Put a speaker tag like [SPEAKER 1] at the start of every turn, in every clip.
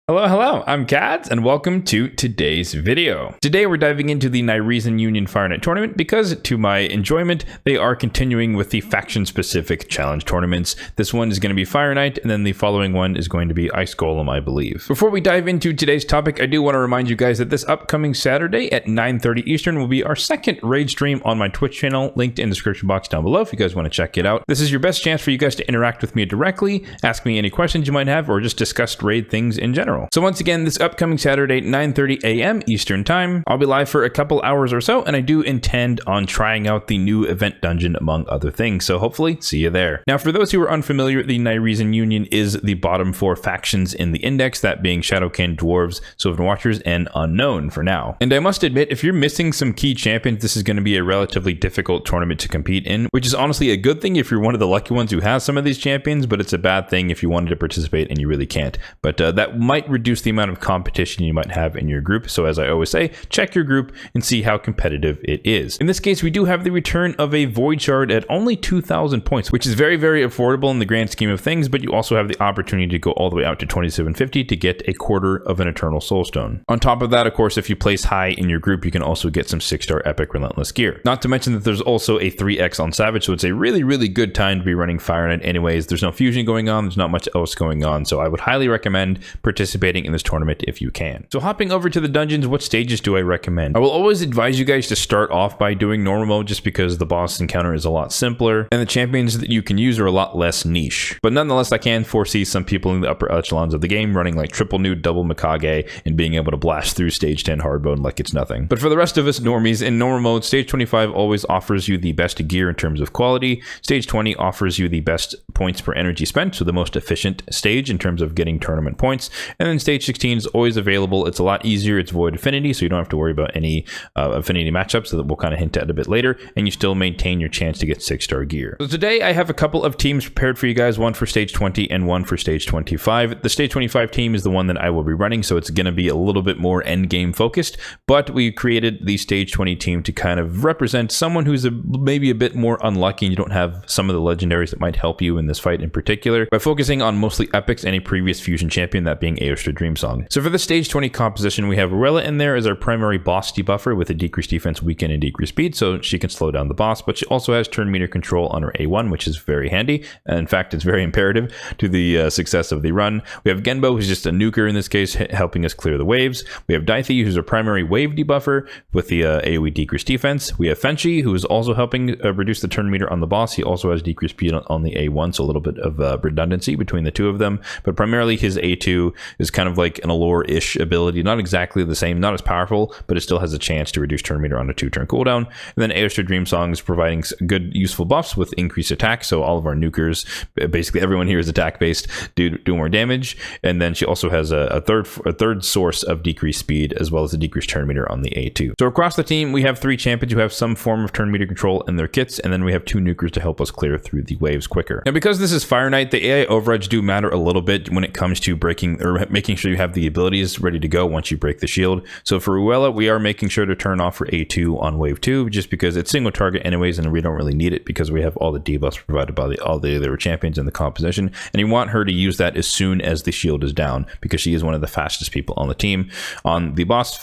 [SPEAKER 1] Hello, I'm Kads, and welcome to today's video. Today we're diving into the Nyresan Union Fire Night tournament because, to my enjoyment, they are continuing with the faction-specific challenge tournaments. This one is going to be Fire Night, and then the following one is going to be Ice Golem, I believe. Before we dive into today's topic, I do want to remind you guys that this upcoming Saturday at 9:30 Eastern will be our second raid stream on my Twitch channel, linked in the description box down below if you guys want to check it out. This is your best chance for you guys to interact with me directly, ask me any questions you might have, or just discuss raid things in general. So once again, this upcoming Saturday, 9:30 a.m. Eastern Time, I'll be live for a couple hours or so, and I do intend on trying out the new event dungeon, among other things, so hopefully see you there. Now, for those who are unfamiliar, the Nyresan Union is the bottom four factions in the index, that being Shadowkin, Dwarves, Sylvan Watchers, and Unknown for now. And I must admit, if you're missing some key champions, this is going to be a relatively difficult tournament to compete in, which is honestly a good thing if you're one of the lucky ones who has some of these champions, but it's a bad thing if you wanted to participate and you really can't. But that might reduce the amount of competition you might have in your group. So as I always say, check your group and see how competitive it is. In this case, we do have the return of a Void Shard at only 2,000 points, which is very, very affordable in the grand scheme of things, but you also have the opportunity to go all the way out to 2,750 to get a quarter of an Eternal Soulstone. On top of that, of course, if you place high in your group, you can also get some 6-star Epic Relentless gear. Not to mention that there's also a 3x on Savage, so it's a really, really good time to be running Fire Night anyways. There's no fusion going on, there's not much else going on, so I would highly recommend participating in this tournament if you can. So hopping over to the dungeons, what stages do I recommend? I will always advise you guys to start off by doing normal mode just because the boss encounter is a lot simpler and the champions that you can use are a lot less niche. But nonetheless, I can foresee some people in the upper echelons of the game running like triple nude, double Mikage, and being able to blast through stage 10 hard mode like it's nothing. But for the rest of us normies, in normal mode, stage 25 always offers you the best gear in terms of quality. Stage 20 offers you the best points per energy spent, so the most efficient stage in terms of getting tournament points. And then stage 16 is always available. It's a lot easier. It's void affinity, so you don't have to worry about any affinity matchups that we'll kind of hint at a bit later, and you still maintain your chance to get 6-star gear. So today I have a couple of teams prepared for you guys, one for stage 20 and one for stage 25. The stage 25 team is the one that I will be running, so it's going to be a little bit more endgame focused, but we created the stage 20 team to kind of represent someone who's maybe a bit more unlucky and you don't have some of the legendaries that might help you in this fight in particular, by focusing on mostly epics and a previous fusion champion, that being Aostra Dreamsong. So for the stage 20 composition, we have Rella in there as our primary boss debuffer with a decreased defense, weaken, and decreased speed, so she can slow down the boss, but she also has turn meter control on her A1, which is very handy, and in fact, it's very imperative to the success of the run. We have Genbo, who's just a nuker in this case, helping us clear the waves. We have Daithi, who's a primary wave debuffer with the AoE decreased defense. We have Fenchi, who is also helping reduce the turn meter on the boss. He also has decreased speed on the A1, so a little bit of redundancy between the two of them, but primarily his A2 is kind of like an Allure-ish ability, not exactly the same, not as powerful, but it still has a chance to reduce turn meter on a 2-turn cooldown. And then Aostra Dreamsong is providing good, useful buffs with increased attack, so all of our nukers, basically everyone here is attack-based, do more damage. And then she also has a third source of decreased speed, as well as a decreased turn meter on the A2. So across the team, we have 3 champions who have some form of turn meter control in their kits, and then we have 2 nukers to help us clear through the waves quicker. Now, because this is Fire Night, the AI overrides do matter a little bit when it comes to breaking or making sure you have the abilities ready to go once you break the shield. So for Ruella, we are making sure to turn off her A2 on wave 2, just because it's single target anyways, and we don't really need it because we have all the debuffs provided by all the other champions in the composition, and you want her to use that as soon as the shield is down, because she is one of the fastest people on the team. On the boss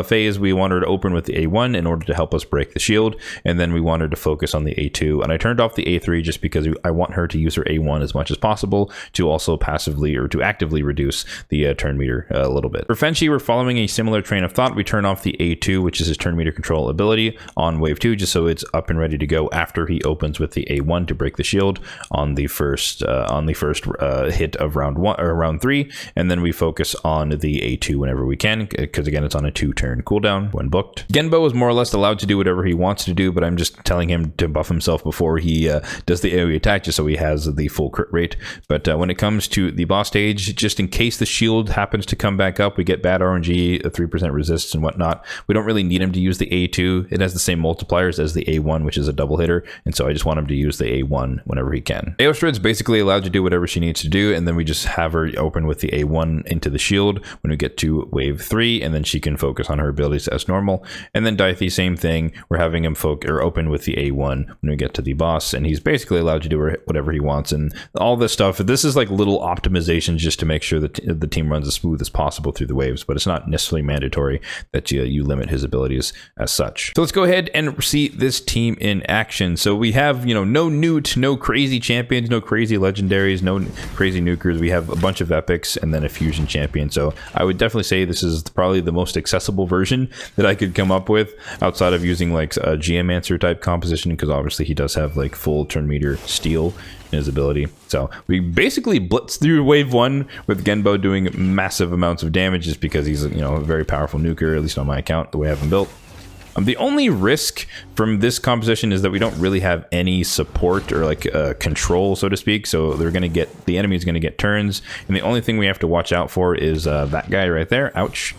[SPEAKER 1] phase, we want her to open with the A1 in order to help us break the shield, and then we want her to focus on the A2, and I turned off the A3 just because I want her to use her A1 as much as possible to also passively or to actively reduce the turn meter a little bit. For Fenchi, we're following a similar train of thought. We turn off the A2, which is his turn meter control ability, on wave 2, just so it's up and ready to go after he opens with the A1 to break the shield on the first hit of round 1 or round 3, and then we focus on the A2 whenever we can, because again, it's on a 2-turn cooldown when booked. Genbo is more or less allowed to do whatever he wants to do, but I'm just telling him to buff himself before he does the AoE attack, just so he has the full crit rate. But when it comes to the boss stage, just in case the shield happens to come back up, we get bad RNG, a 3% resist and whatnot. We don't really need him to use the A2. It has the same multipliers as the A1, which is a double hitter, and so I just want him to use the A1 whenever he can. Aostra is basically allowed to do whatever she needs to do, and then we just have her open with the A1 into the shield when we get to wave 3, and then she can focus on her abilities as normal. And then Daithi, same thing. We're having him open with the A1 when we get to the boss, and he's basically allowed to do whatever he wants. And all this stuff, this is like little optimizations just to make sure that the team runs as smooth as possible through the waves, but it's not necessarily mandatory that you limit his abilities as such. So let's go ahead and see this team in action. So we have, no Newt, no crazy champions, no crazy legendaries, no crazy nukers. We have a bunch of epics and then a fusion champion. So I would definitely say this is probably the most accessible version that I could come up with outside of using like a Geomancer type composition, because obviously he does have like full turn meter steal in his ability. So we basically blitz through wave 1 with Genbo doing massive amounts of damage just because he's a very powerful nuker, at least on my account, the way I have him built. The only risk from this composition is that we don't really have any support or like control, so to speak. So the enemy is going to get turns, and the only thing we have to watch out for is that guy right there. Ouch.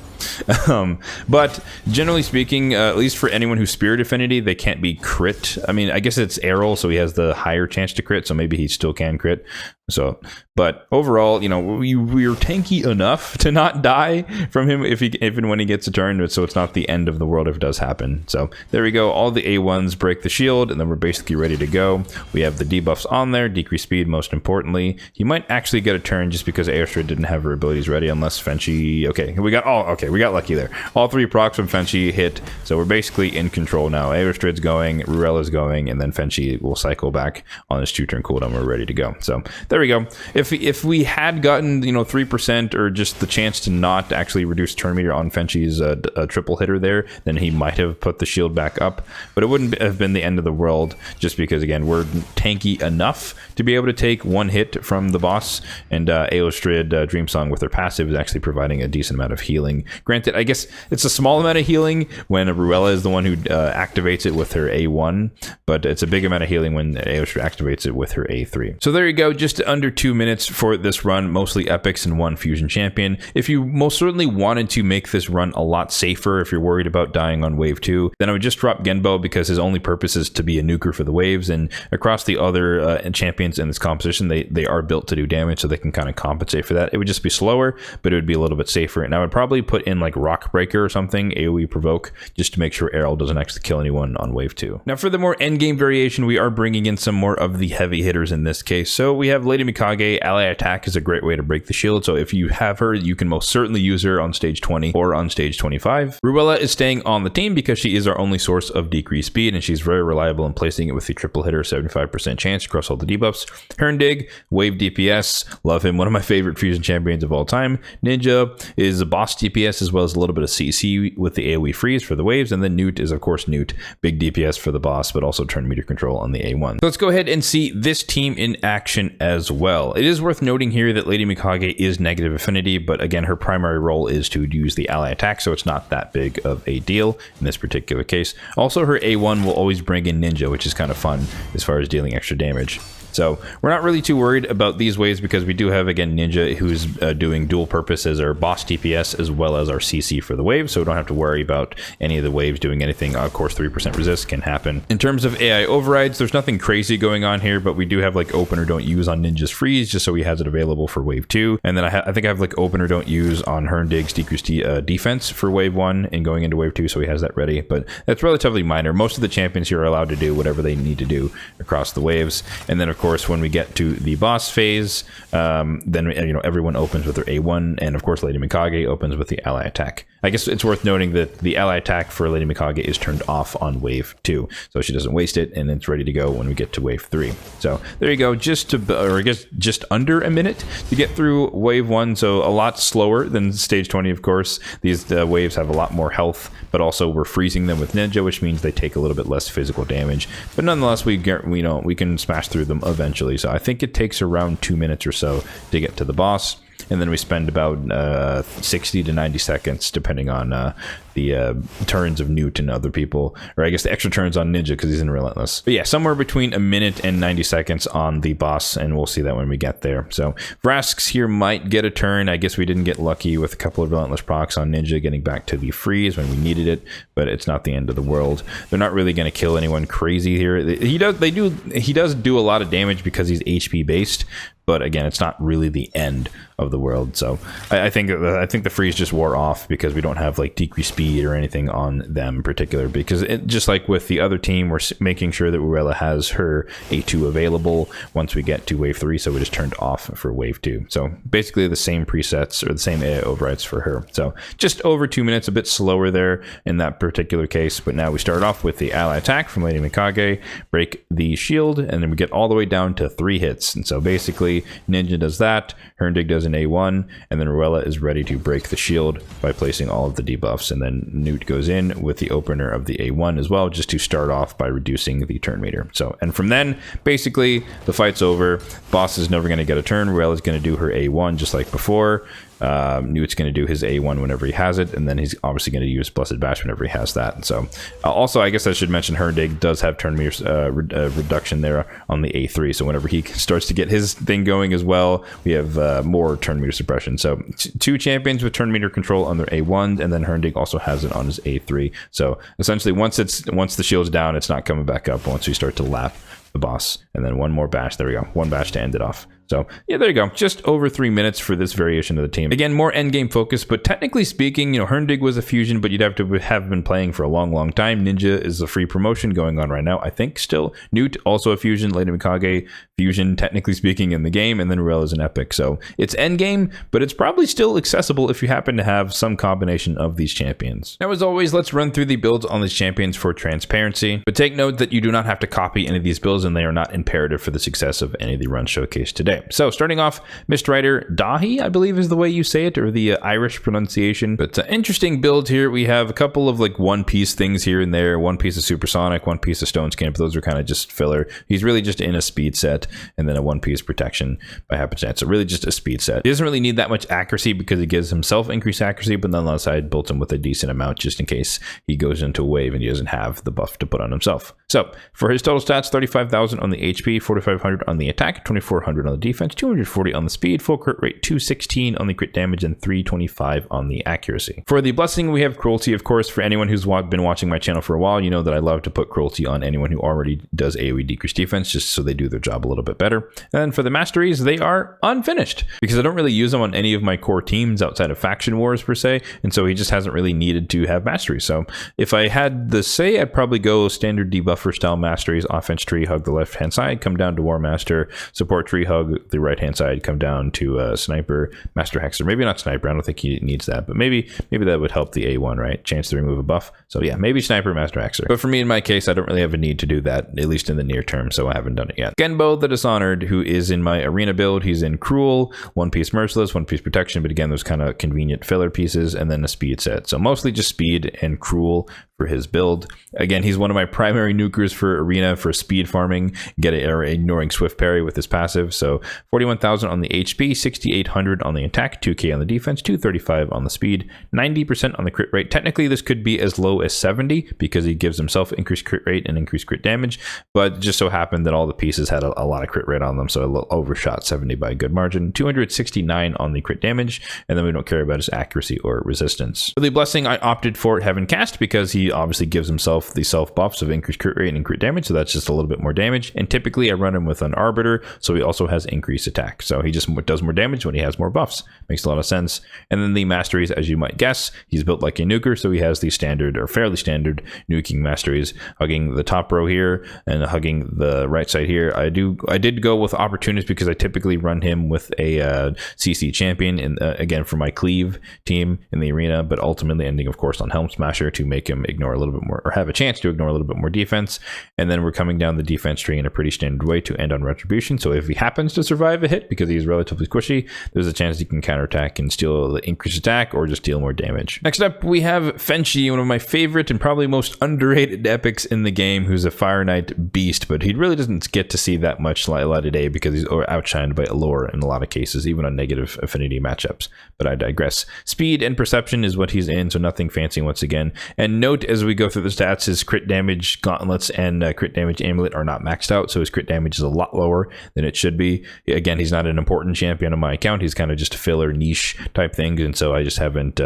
[SPEAKER 1] But generally speaking, at least for anyone who's Spirit Affinity, they can't be crit. I mean, I guess it's Errol, so he has the higher chance to crit, so maybe he still can crit. So, but overall, we're tanky enough to not die from him if and when he gets a turn, so it's not the end of the world if it does happen. So there we go. All the A1s break the shield, and then we're basically ready to go. We have the debuffs on there, decrease speed most importantly. He might actually get a turn just because Airstrid didn't have her abilities ready, unless Fenchi. Okay, we got lucky there. All 3 procs from Fenchi hit, so we're basically in control now. Airstrid's going, Ruella's going, and then Fenchi will cycle back on his 2-turn cooldown. We're ready to go. So there we go. If we had gotten 3% or just the chance to not actually reduce turn meter on Fenchi's triple hitter there, then he might have put the shield back up, but it wouldn't have been the end of the world, just because again we're tanky enough to be able to take 1 hit from the boss, and Aostrid Dreamsong with her passive is actually providing a decent amount of healing. Granted, I guess it's a small amount of healing when Ruella is the one who activates it with her A1, but it's a big amount of healing when Aostrid activates it with her A3. So there you go, just under 2 minutes for this run, mostly epics and 1 fusion champion. If you most certainly wanted to make this run a lot safer, if you're worried about dying on wave 2, then I would just drop Genbo, because his only purpose is to be a nuker for the waves, and across the other champions in this composition, they are built to do damage, so they can kind of compensate for that. It would just be slower, but it would be a little bit safer, and I would probably put in like Rock Breaker or something, AoE provoke, just to make sure Errol doesn't actually kill anyone on wave 2. Now for the more endgame variation, we are bringing in some more of the heavy hitters in this case. So we have Lady Mikage. Ally attack is a great way to break the shield, so if you have her, you can most certainly use her on stage 20 or on stage 25. Ruella is staying on the team because she is our only source of decreased speed, and she's very reliable in placing it with the triple hitter, 75% chance across all the debuffs. Herndig, wave DPS, love him, one of my favorite fusion champions of all time. Ninja is a boss DPS as well as a little bit of CC with the AoE freeze for the waves, and then Newt is of course Newt, big DPS for the boss, but also turn meter control on the A1. So let's go ahead and see this team in action as well. It is worth noting here that Lady Mikage is negative affinity, but again, her primary role is to use the ally attack, so it's not that big of a deal in this particular case. Also, her A1 will always bring in Ninja, which is kind of fun as far as dealing extra damage. So we're not really too worried about these waves because we do have, again, Ninja, who's doing dual purpose as our boss DPS as well as our CC for the waves, so we don't have to worry about any of the waves doing anything. Of course, 3% resist can happen. In terms of AI overrides, there's nothing crazy going on here, but we do have like open or don't use on Ninja's freeze, just so he has it available for wave 2. And then I think I have like open or don't use on Herndig's decreased defense for wave 1 and going into wave 2, so he has that ready. But that's relatively minor. Most of the champions here are allowed to do whatever they need to do across the waves. And then of course, when we get to the boss phase, then everyone opens with their A1, and of course Lady Mikage opens with the ally attack. I guess it's worth noting that the ally attack for Lady Mikage is turned off on wave 2, so she doesn't waste it, and it's ready to go when we get to wave 3. So there you go, just under a minute to get through wave 1, so a lot slower than stage 20. Of course, these waves have a lot more health, but also we're freezing them with Ninja, which means they take a little bit less physical damage, but nonetheless we can smash through them eventually. So I think it takes around 2 minutes or so to get to the boss, and then we spend about 60 to 90 seconds depending on the turns of Newt and other people, or I guess the extra turns on Ninja because he's in Relentless. But yeah, somewhere between a minute and 90 seconds on the boss, and we'll see that when we get there. So Vrasks here might get a turn. I guess we didn't get lucky with a couple of Relentless procs on Ninja getting back to the freeze when we needed it, but it's not the end of the world. They're not really going to kill anyone crazy here. He does do a lot of damage because he's HP based, but again, it's not really the end of the world. So I think the freeze just wore off because we don't have like decreased speed or anything on them in particular, because just like with the other team, we're making sure that Ruella has her A2 available once we get to wave 3, so we just turned off for wave 2. So basically the same presets or the same AI overrides for her. So just over 2 minutes, a bit slower there in that particular case, but now we start off with the ally attack from Lady Mikage, break the shield, and then we get all the way down to 3 hits. And so basically Ninja does that, Herndig does an A1, and then Ruella is ready to break the shield by placing all of the debuffs, and then Newt goes in with the opener of the A1 as well, just to start off by reducing the turn meter. So, and from then, basically, the fight's over. Boss is never going to get a turn. Ruella's going to do her A1 just like before. Newt's going to do his A1 whenever he has it, and then he's obviously going to use Blessed Bash whenever he has that. And so, also, I guess I should mention Herndig does have turn meter reduction there on the A3, so whenever he starts to get his thing going as well, we have more turn meter suppression. So 2 champions with turn meter control on their A1, and then Herndig also has it on his A3. So essentially, once the shield's down, it's not coming back up once we start to lap the boss. And then one more bash. There we go. 1 bash to end it off. So yeah, there you go. Just over 3 minutes for this variation of the team. Again, more endgame focus, but technically speaking, Herndig was a fusion, but you'd have to have been playing for a long, long time. Ninja is a free promotion going on right now, I think still. Newt, also a fusion. Lady Mikage, fusion, technically speaking, in the game. And then Ruel is an epic. So it's endgame, but it's probably still accessible if you happen to have some combination of these champions. Now, as always, let's run through the builds on these champions for transparency. But take note that you do not have to copy any of these builds, and they are not imperative for the success of any of the runs showcased today. So starting off, Mist-Rider Dahi, I believe is the way you say it, or the Irish pronunciation. But interesting build here. We have a couple of like one-piece things here and there. One piece of Supersonic, one piece of Stone Skin, but those are kind of just filler. He's really just in a speed set, and then a one-piece protection by happenstance. So really just a speed set. He doesn't really need that much accuracy because he gives himself increased accuracy, but then on the side built him with a decent amount just in case he goes into a wave and he doesn't have the buff to put on himself. So for his total stats, 35,000 on the HP, 4,500 on the attack, 2,400 on the defense, 240 on the speed, full crit rate 216 on the crit damage, and 325 on the accuracy. For the blessing, we have cruelty. Of course, for anyone who's been watching my channel for a while, you know that I love to put cruelty on anyone who already does AoE decreased defense, just so they do their job a little bit better. And then for the masteries, they are unfinished because I don't really use them on any of my core teams outside of faction wars per se, and so he just hasn't really needed to have masteries. So if I had the say, I'd probably go standard debuffer style masteries, offense tree hug the left hand side, come down to War Master, support tree hug the right hand side, come down to Sniper, Master Hexer. Maybe not Sniper, I don't think he needs that, but maybe that would help the A1, right? Chance to remove a buff. So yeah, maybe Sniper, Master Hexer. But for me, in my case, I don't really have a need to do that, at least in the near term, so I haven't done it yet. Genbo the Dishonored, who is in my arena build, he's in Cruel, one piece Merciless, one piece Protection, but again, those kind of convenient filler pieces, and then a speed set. So mostly just speed and Cruel for his build. Again, he's one of my primary nukers for arena for speed farming, ignoring swift parry with his passive. So 41,000 on the HP, 6,800 on the attack, 2k on the defense, 235 on the speed, 90% on the crit rate. Technically, this could be as low as 70 because he gives himself increased crit rate and increased crit damage, but it just so happened that all the pieces had a lot of crit rate on them, so it overshot 70 by a good margin. 269 on the crit damage, and then we don't care about his accuracy or resistance. For the blessing, I opted for Heaven Cast because he obviously gives himself the self buffs of increased crit rate and crit damage, so that's just a little bit more damage. And typically I run him with an Arbiter, so he also has increased attack, so he just does more damage when he has more buffs. Makes a lot of sense. And then the masteries, as you might guess, he's built like a nuker, so he has the standard or fairly standard nuking masteries, hugging the top row here and hugging the right side here. I did go with Opportunist because I typically run him with a CC champion, and again for my cleave team in the arena, but ultimately ending of course on Helm Smasher to make him ignore a little bit more, or have a chance to ignore a little bit more defense. And then we're coming down the defense tree in a pretty standard way to end on Retribution. So if he happens to survive a hit because he's relatively squishy, there's a chance he can counterattack and steal the increased attack or just deal more damage. Next up, we have Fenshi, one of my favorite and probably most underrated epics in the game, who's a Fire Knight beast, but he really doesn't get to see that much light today because he's outshined by Allure in a lot of cases, even on negative affinity matchups. But I digress. Speed and Perception is what he's in, so nothing fancy once again. And note as we go through the stats, his crit damage gauntlets and crit damage amulet are not maxed out, so his crit damage is a lot lower than it should be. Again, he's not an important champion on my account. He's kind of just a filler niche type thing, and so I just haven't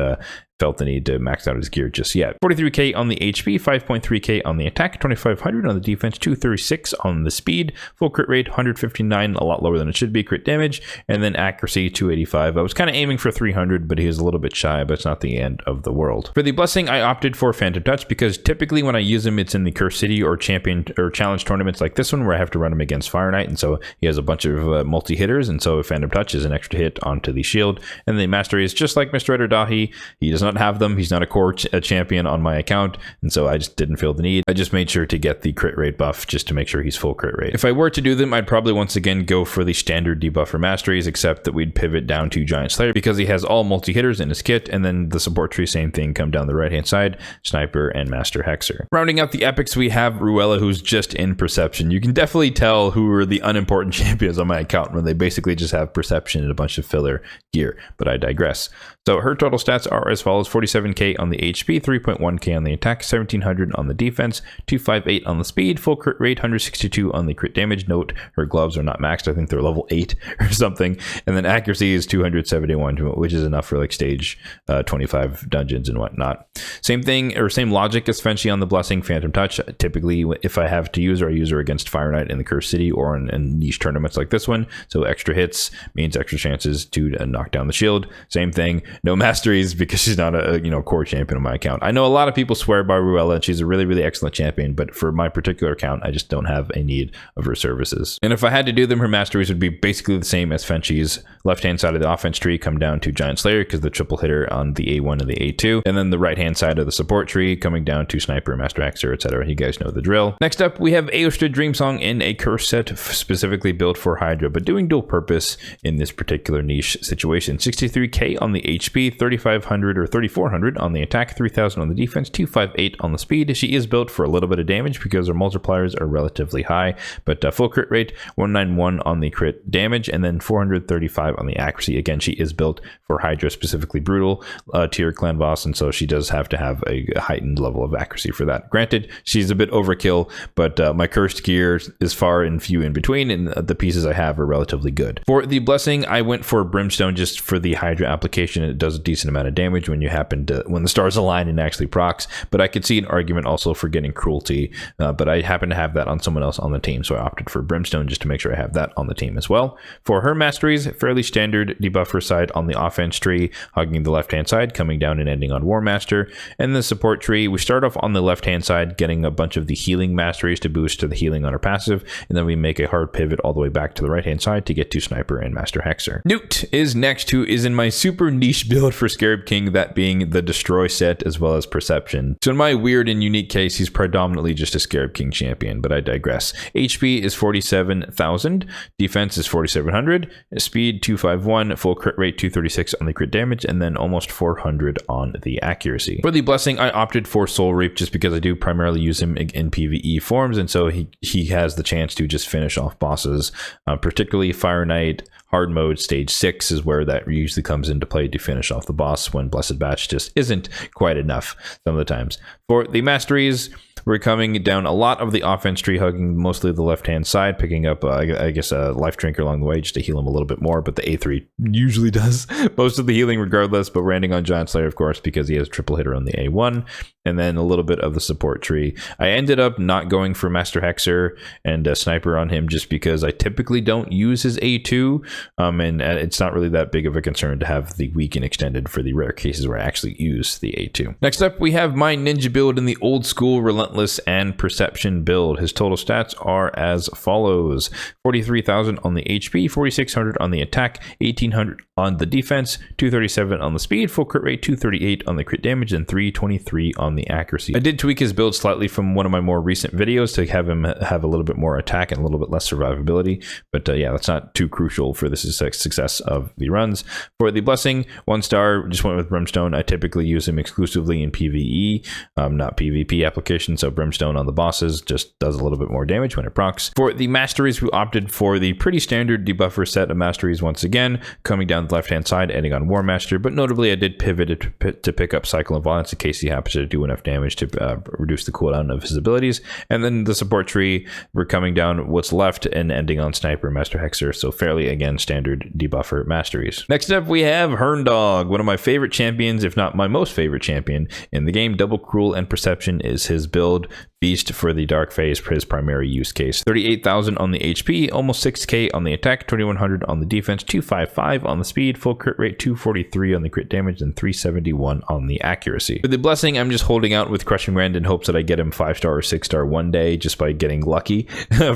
[SPEAKER 1] felt the need to max out his gear just yet. 43k on the HP, 5.3k on the attack, 2500 on the defense, 236 on the speed, full crit rate 159, a lot lower than it should be, crit damage, and then accuracy 285. I was kind of aiming for 300, but he was a little bit shy, but it's not the end of the world. For the blessing, I opted for Phantom Touch because typically when I use him, it's in the Curse City or champion or challenge tournaments like this one where I have to run him against Fire Knight, and so he has a bunch of multi-hitters, and so Phantom Touch is an extra hit onto the shield. And the mastery is just like Mr. Rider Dahi. He does not have them. He's not a core champion on my account, and so I just didn't feel the need. I just made sure to get the crit rate buff just to make sure he's full crit rate. If I were to do them, I'd probably once again go for the standard debuff for masteries, except that we'd pivot down to Giant Slayer because he has all multi-hitters in his kit, and then the support tree, same thing, come down the right-hand side, Sniper and Master Hexer. Rounding out the epics, we have Ruella, who's just in Perception. You can definitely tell who are the unimportant champions on my account when they basically just have Perception and a bunch of filler gear, but I digress. So her total stats are as follows: 47k on the HP, 3.1k on the attack, 1700 on the defense, 258 on the speed, full crit rate, 162 on the crit damage. Note, her gloves are not maxed. I think they're level 8 or something. And then accuracy is 271, which is enough for like stage 25 dungeons and whatnot. Same thing, or same logic as Fenshi on the blessing, Phantom Touch. Typically, if I have to use her, I use her against Fire Knight in the Curse City or in niche tournaments like this one. So extra hits means extra chances to knock down the shield. Same thing. No masteries because she's not a core champion on my account. I know a lot of people swear by Ruella and she's a really, really excellent champion, but for my particular account, I just don't have a need of her services. And if I had to do them, her masteries would be basically the same as Fenshi's. Left-hand side of the offense tree come down to Giant Slayer because the triple hitter on the A1 and the A2, and then the right-hand side of the support tree coming down to Sniper, Master Hexer, etc. You guys know the drill. Next up, we have Aosta Dream Song in a curse set specifically built for Hydra, but doing dual purpose in this particular niche situation. 63k on the HP, 3500 or 3400 on the attack, 3000 on the defense, 258 on the speed. She is built for a little bit of damage because her multipliers are relatively high, but full crit rate 191 on the crit damage, and then 435 on the accuracy. Again, she is built for Hydra, specifically brutal tier clan boss, and so she does have to have a heightened level of accuracy for that. Granted, she's a bit overkill, but my cursed gear is far and few in between, and the pieces I have are relatively good. For the blessing, I went for Brimstone just for the Hydra application. It does a decent amount of damage when the stars align and actually procs, but I could see an argument also for getting cruelty, but I happen to have that on someone else on the team, so I opted for Brimstone just to make sure I have that on the team as well. For her masteries, fairly standard debuffer side on the offense tree, hugging the left-hand side, coming down and ending on War Master, and the support tree, we start off on the left-hand side, getting a bunch of the healing masteries to boost to the healing on her passive, and then we make a hard pivot all the way back to the right-hand side to get to Sniper and Master Hexer. Newt is next, who is in my super niche build for Scarab King, that being the Destroy set as well as Perception. So in my weird and unique case, he's predominantly just a Scarab King champion, but I digress. HP is 47,000, defense is 4,700, speed 251, full crit rate 236 on the crit damage, and then almost 400 on the accuracy. For the blessing, I opted for Soul Reap just because I do primarily use him in PvE forms, and so he has the chance to just finish off bosses, particularly Fire Knight. Hard mode stage 6 is where that usually comes into play to finish off the boss when Blessed Batch just isn't quite enough some of the times. For the masteries, we're coming down a lot of the offense tree, hugging mostly the left-hand side, picking up, I guess, a life drinker along the way just to heal him a little bit more, but the A3 usually does most of the healing regardless, but we're ending on Giant Slayer, of course, because he has triple hitter on the A1, and then a little bit of the support tree. I ended up not going for Master Hexer and Sniper on him just because I typically don't use his A2, and it's not really that big of a concern to have the weak and extended for the rare cases where I actually use the A2. Next up, we have my ninja build in the old school Relentless and Perception build. His total stats are as follows: 43,000 on the HP, 4,600 on the attack, 1,800 on the defense, 237 on the speed, full crit rate 238 on the crit damage, and 323 on the accuracy. I did tweak his build slightly from one of my more recent videos to have him have a little bit more attack and a little bit less survivability, but yeah, that's not too crucial for the success of the runs. For the blessing, 1 star, just went with Brimstone. I typically use him exclusively in PvE, not PvP applications, So Brimstone on the bosses just does a little bit more damage when it procs. For the masteries, we opted for the pretty standard debuffer set of masteries once again, coming down the left-hand side, ending on War Master, but notably I did pivot to pick up Cycle of Violence in case he happens to do enough damage to reduce the cooldown of his abilities. And then the support tree, we're coming down what's left and ending on Sniper, Master Hexer, so fairly, again, standard debuffer masteries. Next up, we have Herndog, one of my favorite champions, if not my most favorite champion in the game. Double Cruel and Perception is his build. Beast for the Dark Phase for his primary use case. 38,000 on the HP, almost 6k on the attack, 2100 on the defense, 255 on the speed, full crit rate, 243 on the crit damage, and 371 on the accuracy. For the Blessing, I'm just holding out with Crushing Rend in hopes that I get him 5-star or 6-star one day just by getting lucky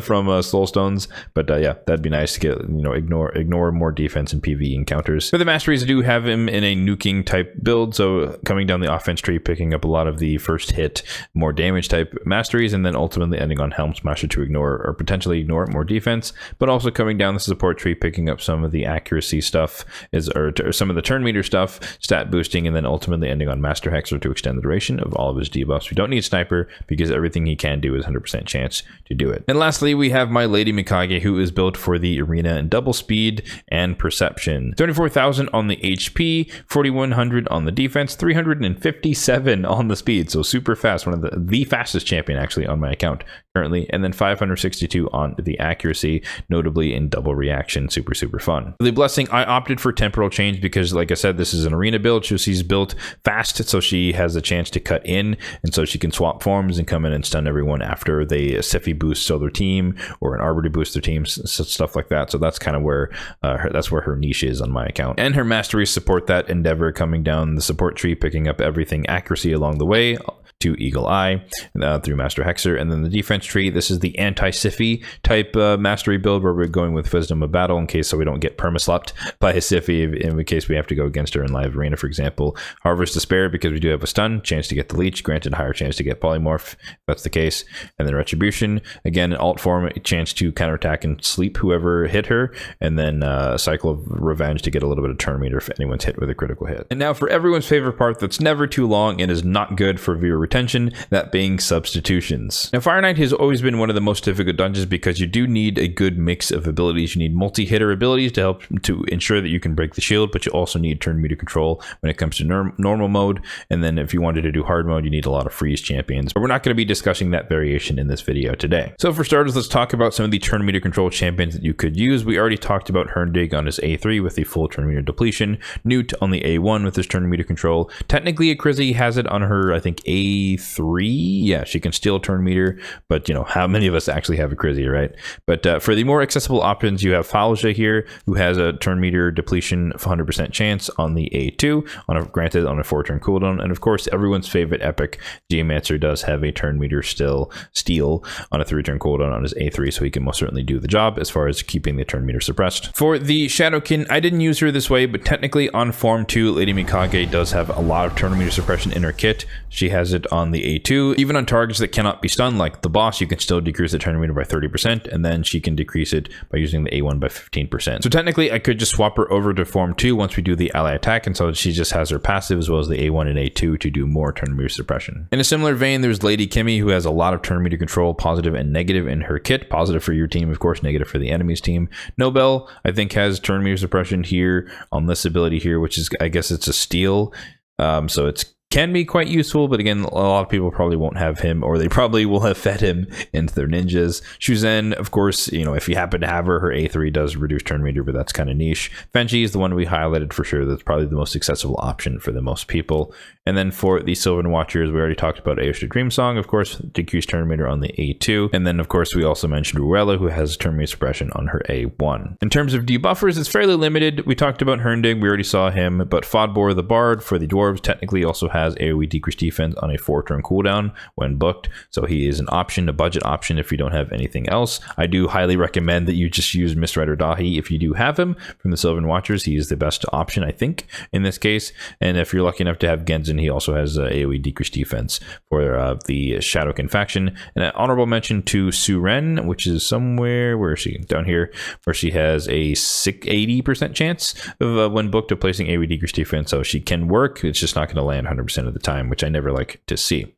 [SPEAKER 1] from Soulstones. But yeah, that'd be nice to get, ignore more defense and PvE encounters. For the masteries, I do have him in a nuking type build, so coming down the offense tree, picking up a lot of the first hit, more damage type masteries, and then ultimately ending on Helm Smasher to ignore or potentially ignore more defense, but also coming down the support tree, picking up some of the accuracy stuff, or some of the turn meter stuff, stat boosting, and then ultimately ending on Master Hexer to extend the duration of all of his debuffs. We don't need Sniper because everything he can do is 100% chance to do it. And lastly, we have my Lady Mikage, who is built for the arena and double speed and perception. 34,000 on the HP, 4,100 on the defense, 357 on the speed, so super fast, one of the fastest champion actually on my account currently, and then 562 on the accuracy, notably in double reaction. Super fun. For the Blessing, I opted for temporal change because, like I said, this is an arena build, so she's built fast, so she has a chance to cut in, and so she can swap forms and come in and stun everyone after they Siphi boost their team or an Arbiter boost their team, stuff like that. So that's kind of where her niche is on my account. And her masteries support that endeavor, coming down the support tree, picking up everything accuracy along the way to Eagle Eye through Master Hexer. And then the defense tree, this is the anti-Siphi type mastery build where we're going with Wisdom of Battle in case so we don't get permaslept by a Siphi in case we have to go against her in live arena, for example. Harvest Despair because we do have a stun, chance to get the leech, granted higher chance to get polymorph if that's the case. And then Retribution, again, alt form, a chance to counterattack and sleep whoever hit her. And then Cycle of Revenge to get a little bit of turn meter if anyone's hit with a critical hit. And now for everyone's favorite part that's never too long and is not good for viewer retention, that being substitutions. Now, Fire Knight has always been one of the most difficult dungeons because you do need a good mix of abilities. You need multi-hitter abilities to help to ensure that you can break the shield, but you also need turn meter control when it comes to normal mode. And then if you wanted to do hard mode, you need a lot of freeze champions. But we're not going to be discussing that variation in this video today. So for starters, let's talk about some of the turn meter control champions that you could use. We already talked about Herndog on his A3 with the full turn meter depletion, Newt on the A1 with his turn meter control. Technically, Akrizi has it on her, I think, A3. Yeah, she can still turn meter, but how many of us actually have Akrizi, right? But for the more accessible options, you have Falja here, who has a turn meter depletion of 100% chance on the A2, granted on a 4-turn cooldown. And of course, everyone's favorite epic, Geomancer, does have a turn meter steal on a 3-turn cooldown on his A3, so he can most certainly do the job as far as keeping the turn meter suppressed. For the Shadowkin, I didn't use her this way, but technically on Form 2, Lady Mikage does have a lot of turn meter suppression in her kit. She has it on the A2. Even on targets that cannot be stunned, like the boss, you can still decrease the turn meter by 30%, and then she can decrease it by using the A1 by 15%. So technically, I could just swap her over to Form 2 once we do the ally attack, and so she just has her passive as well as the A1 and A2 to do more turn meter suppression. In a similar vein, there's Lady Kimmy, who has a lot of turn meter control, positive and negative in her kit. Positive for your team, of course, negative for the enemy's team. Nobel, I think, has turn meter suppression here on this ability here, which is, I guess it's a steal. So it's can be quite useful, but again, a lot of people probably won't have him, or they probably will have fed him into their ninjas. Shuzen, of course, if you happen to have her, her A3 does reduce turn meter, but that's kind of niche. Fenji is the one we highlighted for sure. That's probably the most accessible option for the most people. And then for the Sylvan Watchers, we already talked about Aoshta Dream Song, of course, decreased turn meter on the A2. And then, of course, we also mentioned Ruella, who has turn meter suppression on her A1. In terms of debuffers, it's fairly limited. We talked about Herndog, we already saw him, but Fodbor the Bard for the Dwarves technically also has AoE decreased defense on a 4-turn cooldown when booked. So he is an option, a budget option if you don't have anything else. I do highly recommend that you just use Mistrider Dahi if you do have him from the Sylvan Watchers. He is the best option, I think, in this case. And if you're lucky enough to have Genzen, he also has AoE decreased defense for the Shadowkin faction. And an honorable mention to Suren, which is somewhere, where is she? Down here, where she has a 80% chance of when booked of placing AoE decreased defense. So she can work, it's just not going to land 100% of the time, which I never like to see.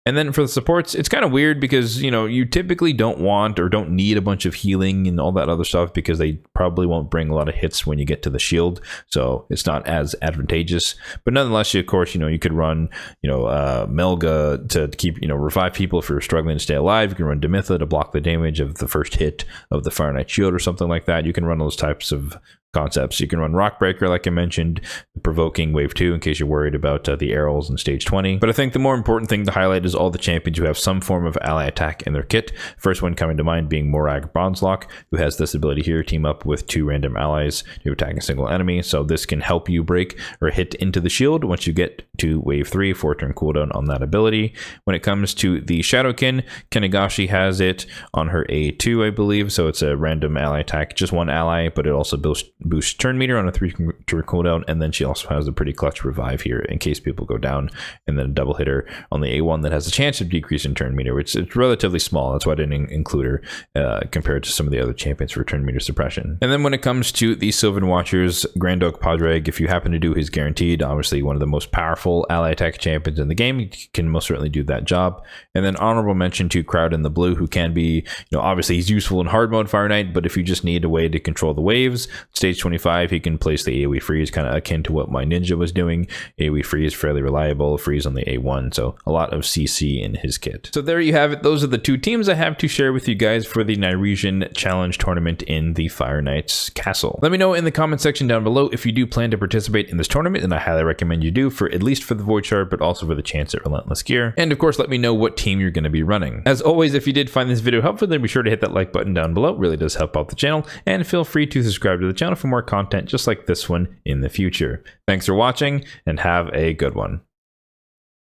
[SPEAKER 1] And then for the supports, it's kind of weird because, you know, you typically don't want or don't need a bunch of healing and all that other stuff because they probably won't bring a lot of hits when you get to the shield. So it's not as advantageous. But nonetheless, of course, you know, you could run, you know, Melga to keep, you know, revive people if you're struggling to stay alive. You can run Demitha to block the damage of the first hit of the Fire Knight shield or something like that. You can run those types of concepts. You can run Rockbreaker, like I mentioned, provoking wave 2 in case you're worried about the arrows in stage 20. But I think the more important thing to highlight is all the champions who have some form of ally attack in their kit. First one coming to mind being Morag Bronzelock, who has this ability here, team up with 2 random allies to attack a single enemy. So this can help you break or hit into the shield once you get to wave 3, 4-turn cooldown on that ability. When it comes to the Shadowkin, Kenagashi has it on her A2, I believe. So it's a random ally attack, just one ally, but it also boosts turn meter on a 3-turn cooldown, and then she also has a pretty clutch revive here in case people go down, and then a double hitter on the A1 that has a chance of decreasing turn meter, which it's relatively small. That's why I didn't include her compared to some of the other champions for turn meter suppression. And then when it comes to the Sylvan Watchers, Grand Oak Padraig, if you happen to do his guaranteed, obviously one of the most powerful ally attack champions in the game, you can most certainly do that job. And then honorable mention to Crowd in the Blue, who can be, you know, obviously he's useful in hard mode Fire Knight, but if you just need a way to control the waves, stage 25, he can place the AoE freeze, kind of akin to what my Ninja was doing. AoE freeze, fairly reliable, freeze on the A1, so a lot of CC in his kit. So there you have it. Those are the 2 teams I have to share with you guys for the Nyresan Challenge Tournament in the Fire Knight's Castle. Let me know in the comment section down below if you do plan to participate in this tournament, and I highly recommend you do, for at least for the Void Shard, but also for the chance at Relentless Gear. And of course, let me know what team you're going to be running. As always, if you did find this video helpful, then be sure to hit that like button down below. It really does help out the channel, and feel free to subscribe to the channel for more content just like this one in the future. Thanks for watching, and have a good one.